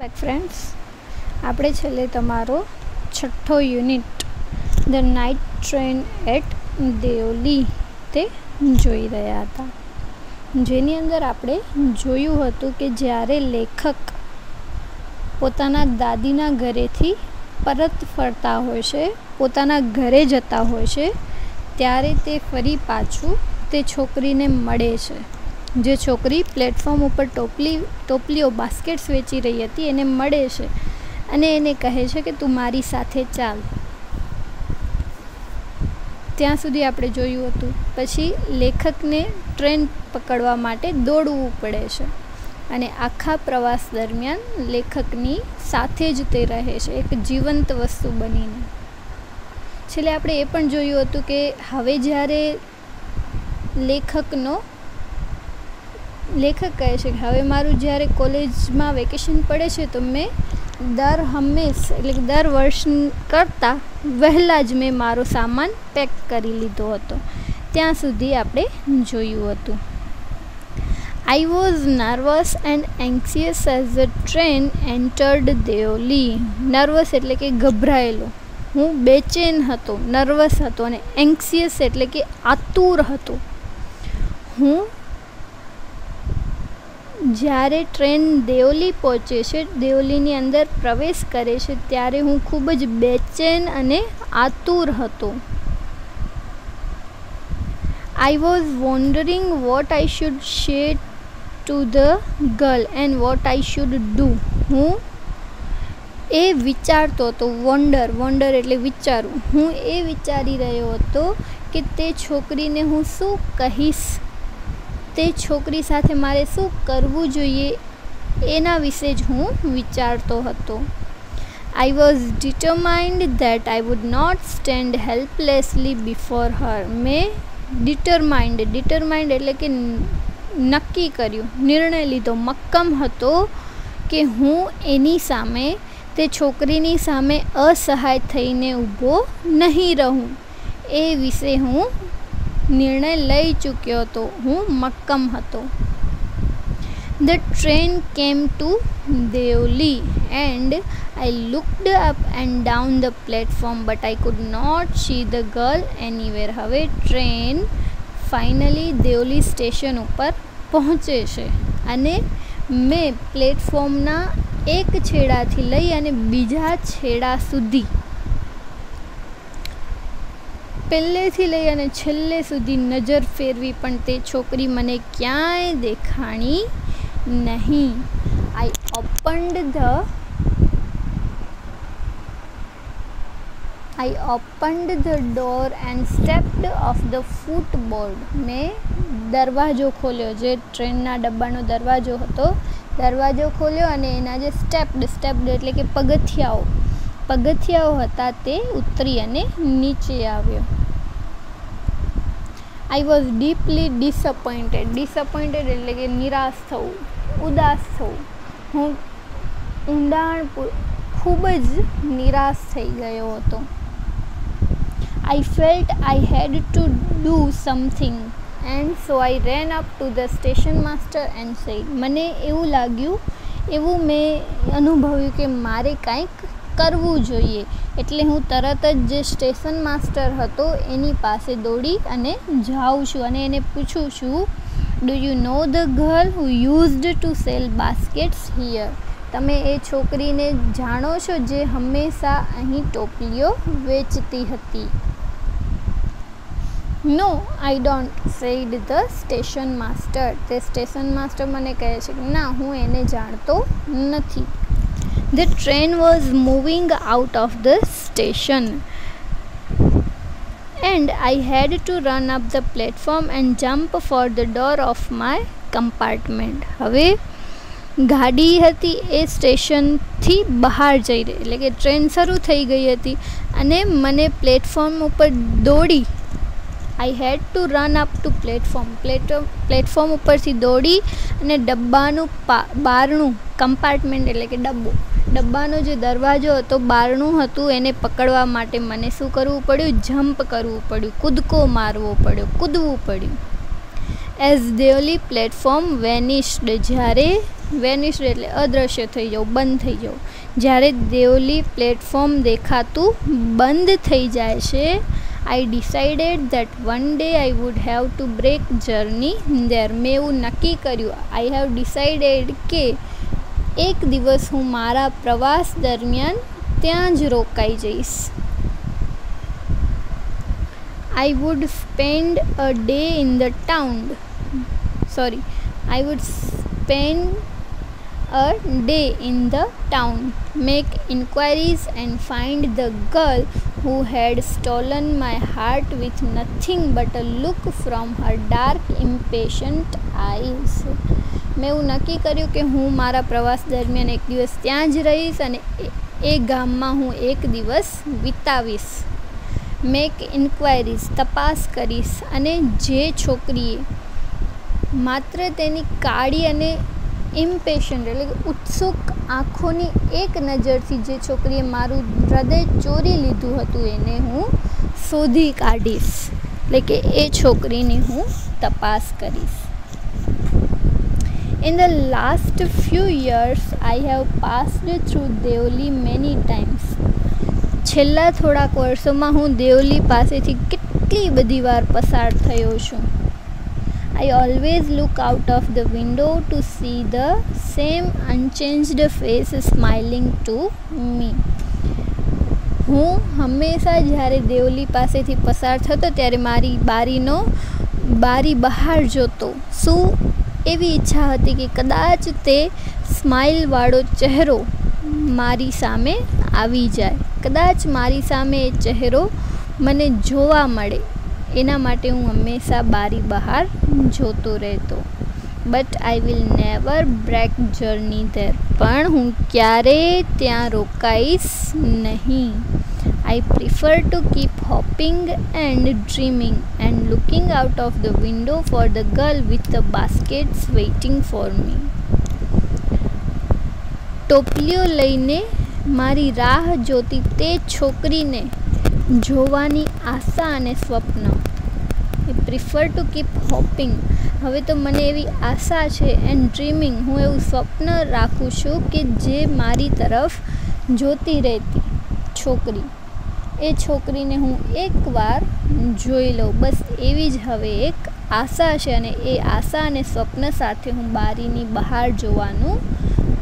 Back friends, આપણે છેલ્લે તમારો છઠ્ઠો unit the night train at Deoli તે જોઈ રહ્યા હતા, જેની અંદર આપણે જોયું હતું કે જ્યારે લેખક પોતાના દાદીના ઘરેથી પરત ફરતા હોય છે, પોતાના ઘરે જતા હોય છે, ત્યારે તે ફરી પાછું તે છોકરીને મળે છે. જે છોકરી પ્લેટફોર્મ ઉપર ટોપલીઓ બાસ્કેટ્સ વેચી રહી હતી એને મળે છે અને એને કહે છે કે તું મારી સાથે ચાલ. ત્યાં સુધી આપણે જોયું હતું. પછી લેખકને ટ્રેન પકડવા માટે દોડવું પડે છે અને આખા પ્રવાસ દરમિયાન લેખકની સાથે જ તે રહે છે, એક જીવંત વસ્તુ બનીને. છેલ્લે આપણે એ પણ જોયું હતું કે હવે જ્યારે લેખક કહે છે કે હવે મારું જ્યારે કોલેજમાં વેકેશન પડે છે તો મેં દર વર્ષ કરતાં વહેલા જ મેં મારો સામાન પેક કરી લીધો હતો. ત્યાં સુધી આપણે જોયું હતું. I was nervous and anxious as the train entered Deoli. Nervous એટલે કે ગભરાયેલો, હું બેચેન હતો, નર્વસ હતો, અને એન્ક્સિયસ એટલે કે આતુર હતો. હું જ્યારે ટ્રેન દેવલી પહોંચે છે, દેવલીની અંદર પ્રવેશ કરે છે, ત્યારે હું ખૂબ જ બેચેન અને આતુર હતો. I was wondering what I should say to the girl and what I should do. હું એ વિચારતો હતો. વોન્ડર એટલે વિચારવું. હું એ વિચારી રહ્યો હતો કે તે છોકરીને હું શું કહીશ, તે છોકરી સાથે મારે શું કરવું જોઈએ, એના વિશે જ હું વિચારતો હતો. I was determined that I would not stand helplessly before her. મેં ડિટરમાઇન્ડ એટલે કે નક્કી કર્યું, નિર્ણય લીધો, મક્કમ હતો કે હું એની સામે, તે છોકરીની સામે અસહાય થઈને ઊભો નહીં રહું. એ વિશે હું નિર્ણય લઈ ચૂક્યો હતો, હું મક્કમ હતો. The train came to Deoli and I looked up and down the platform but I could not see the girl anywhere. હવે ટ્રેન ફાઇનલી દેવલી સ્ટેશન ઉપર પહોંચે છે અને મેં પ્લેટફોર્મના એક છેડાથી લઈ અને બીજા છેડા સુધી, પહેલેથી લઈ અને છેલ્લે સુધી નજર ફેરવી પણ તે છોકરી મને ક્યાંય દેખાણી નહીં. I opened the door and stepped off the footboard. મેં દરવાજો ખોલ્યો, જે ટ્રેનના ડબ્બાનો દરવાજો હતો, દરવાજો ખોલ્યો અને એના જે સ્ટેપ્ડ એટલે કે પગથિયાઓ હતા તે ઉતરી અને નીચે આવ્યો. I was deeply disappointed એટલે કે નિરાશ થવું, ઉદાસ થવું. હું ખૂબ જ નિરાશ થઈ ગયો હતો. I felt I had to do something and so I ran up to the station master and said. મને એવું લાગ્યું, એવું મેં અનુભવ્યું કે મારે કાંઈક કરવું જોઈએ, એટલે હું તરત જ જે સ્ટેશન માસ્ટર હતો એની પાસે દોડી અને જાઉં છું અને એને પૂછું છું, Do you know the girl who used to sell baskets here? તમે એ છોકરીને જાણો છો જે હંમેશા અહીં ટોપલીઓ વેચતી હતી? No, I don't, said the station master. તે સ્ટેશન માસ્ટર મને કહે છે કે ના, હું એને જાણતો નથી. The train was moving out of the station and I had to run up the platform and jump for the door of my compartment. હવે ગાડી હતી એ સ્ટેશનથી બહાર જઈ રહી, એટલે કે ટ્રેન શરૂ થઈ ગઈ હતી અને મને પ્લેટફોર્મ ઉપર દોડી, I had to run up to platform ઉપરથી દોડી અને ડબ્બાનું બારણું, કમ્પાર્ટમેન્ટ એટલે કે ડબ્બાનો જે દરવાજો હતો, બારણું હતું, એને પકડવા માટે મને શું કરવું પડ્યું? જમ્પ કરવું પડ્યું, કૂદકો મારવો પડ્યો, કૂદવું પડ્યું. As Deoli platform vanished, જ્યારે વેનિશ્ડ એટલે અદૃશ્ય થઈ જવું, બંધ થઈ જવું. જ્યારે દેવલી પ્લેટફોર્મ દેખાતું બંધ થઈ જાય છે, I decided that one day I would have to break journey there. મેં એવું નક્કી કર્યું, I have decided કે એક દિવસ હું મારા પ્રવાસ દરમિયાન ત્યાં જ રોકાઈ જઈશ. I would spend a day in the town. I would spend a day in the town, make inquiries and find the girl who had stolen my heart with nothing but a look from her dark, impatient eyes. મેં એવું નક્કી કર્યું કે હું મારા પ્રવાસ દરમિયાન એક દિવસ ત્યાં જ રહીશ અને એ ગામમાં હું એક દિવસ વિતાવીશ. મેક ઇન્ક્વાયરીઝ, તપાસ કરીશ, અને જે છોકરીએ માત્ર તેની કાળી અને ઇમ્પેશન્ટ એટલે કે ઉત્સુક આંખોની એક નજરથી જે છોકરીએ મારું હૃદય ચોરી લીધું હતું એને હું શોધી કાઢીશ, એટલે કે એ છોકરીની હું તપાસ કરીશ. In the last few years, I have passed through Deoli many times. છેલ્લા થોડાક વર્ષોમાં હું દેવલી પાસેથી કેટલી બધી વાર પસાર થયો છું. I always look out of the window to see the same unchanged face smiling to me. હું હંમેશા જ્યારે દેવલી પાસેથી પસાર થતો ત્યારે મારી બારી બહાર જોતો. શું એવી ઈચ્છા હતી કે કદાચ તે સ્માઇલવાળો ચહેરો મારી સામે આવી જાય, કદાચ મારી સામે એ ચહેરો મને જોવા મળે, એના માટે હું હંમેશા બારી બહાર જોતો રહેતો. But I will never break journey there. પણ હું ક્યારેય ત્યાં રોકાઈશ નહીં. I prefer to keep hoping and dreaming and looking out of the window for the girl with the baskets waiting for me. ટોપલીઓ લઈને મારી રાહ જોતી તે છોકરીને જોવાની આશા અને સ્વપ્ન. આઈ પ્રિફર ટુ કીપ હોપિંગ. હવે તો મને એવી આશા છે, એન્ડ ડ્રીમિંગ, હું એવું સ્વપ્ન રાખું છું કે જે મારી તરફ જોતી રહેતી છોકરી, એ છોકરીને હું એકવાર જોઈ લઉં, બસ એવી જ હવે એક આશા છે. અને એ આશા અને સ્વપ્ન સાથે હું બારીની બહાર જોવાનું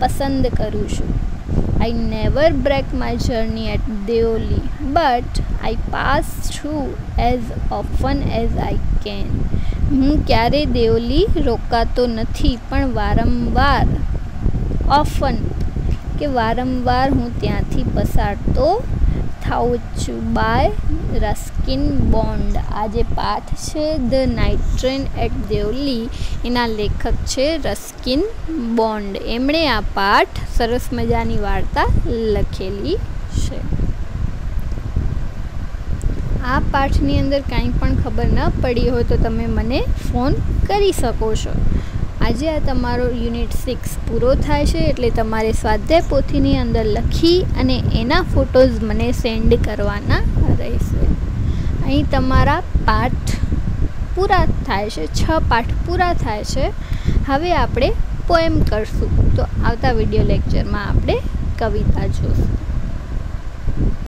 પસંદ કરું છું. I never break my journey at Deoli, but I pass through as often as I can. હું ક્યારેય દેવલી રોકાતો નથી, પણ વારંવાર હું ત્યાંથી પસાર તો થાઉં છું. બાય રસ્કિન બોન્ડ. આ જે પાઠ છે the night train at Deoli, એના લેખક છે રસ્કિન બોન્ડ. એમણે આ પાઠ સરસ મજાની વાર્તા લખેલી છે. આ પાઠની અંદર કાંઈ પણ ખબર ન પડી હોય તો તમે મને ફોન કરી શકો છો. આજે આ તમારો યુનિટ 6 પૂરો થાય છે, એટલે તમારે સ્વાધ્યાય પોથીની અંદર લખી અને એના ફોટોઝ મને સેન્ડ કરવાના રહેશે. અહીં તમારા પાઠ પૂરા થાય છે, 6 પાઠ પૂરા થાય છે. હવે આપણે પોએમ કરશું, તો આવતા વિડીયો લેક્ચરમાં આપણે કવિતા જોઈશું.